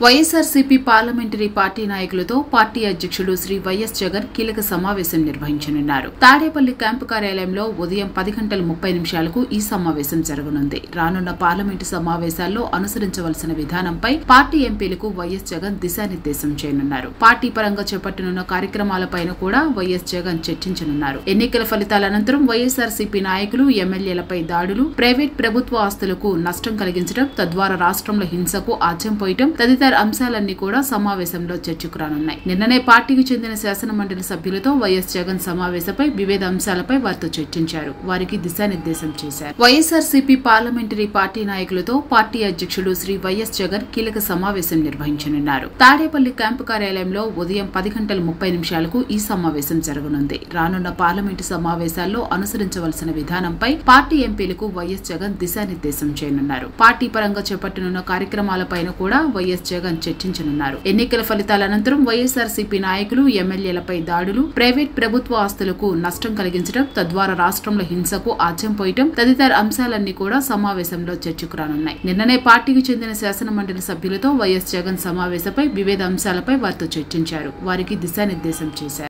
YSRCP parliamentary party నాయకులతో party అధ్యక్షుడు Shri YS Jagan కీలక సమావేశం నిర్వహించనున్నారు. తాడేపల్లి క్యాంపు కార్యాలయంలో ఉదయం 10:30 ఈ సమావేశం జరగనుంది. రానున్న పార్లమెంటు సమావేశాల్లో అనుసరించవలసిన విధానంపై పార్టీ ఎంపీలకు వైఎస్ జగన్ దిశానిర్దేశం చేయనున్నారు. పార్టీ పరంగా చేపట్టనున్న కార్యక్రమాలపైన కూడా వైఎస్ జగన్ చర్చించనున్నారు. ఎన్నికల ఫలితాల అనంతరం వైఎస్ఆర్సీపీ నాయకులు, ఎమ్మెల్యేలపై దాడులు, ప్రైవేట్ ప్రభుత్వ ఆస్తులకు నష్టం కలిగించడం, తద్వారా రాష్ట్రంలో హింసకు ఆజ్యం పోయటం తదితర అంశాలన్నీ కూడా సమావేశంలో చర్చకు రానున్నాయి. నిన్ననే పార్టీకి చెందిన శాసనమండలి సభ్యులతో వైఎస్ జగన్ సమావేశంపై వివిధ అంశాలపై వారితో చర్చించారు. వారికి దిశానిర్దేశం చేశారు. వైఎస్ఆర్సీపీ పార్లమెంటరీ పార్టీ నాయకులతో పార్టీ అధ్యక్షుడు శ్రీ వైఎస్ జగన్ కీలక సమావేశం నిర్వహించనున్నారు. తాడేపల్లి క్యాంపు కార్యాలయంలో ఉదయం 10:30 ఈ సమావేశం జరగనుంది. రానున్న పార్లమెంటు సమావేశాల్లో అనుసరించవలసిన విధానంపై పార్టీ ఎంపీలకు వైఎస్ జగన్ దిశానిర్దేశం చేయనున్నారు. పార్టీ పరంగా చేపట్టనున్న కార్యక్రమాలపైన కూడా వైఎస్ జగన్ చర్చించనున్నారు. ఎన్నికల ఫలితాల అనంతరం వైఎస్ఆర్సీపీ నాయకులు, ఎమ్మెల్యేలపై దాడులు, ప్రైవేట్ ప్రభుత్వ ఆస్తులకు నష్టం కలిగించడం, తద్వారా రాష్ట్రంలో హింసకు ఆజ్యం పోయటం తదితర అంశాలన్నీ కూడా సమావేశంలో చర్చకు రానున్నాయి. నిన్ననే పార్టీకి చెందిన శాసనమండలి సభ్యులతో వైఎస్ జగన్ సమావేశంపై వివిధ అంశాలపై వారితో చర్చించారు. వారికి దిశానిర్దేశం చేశారు.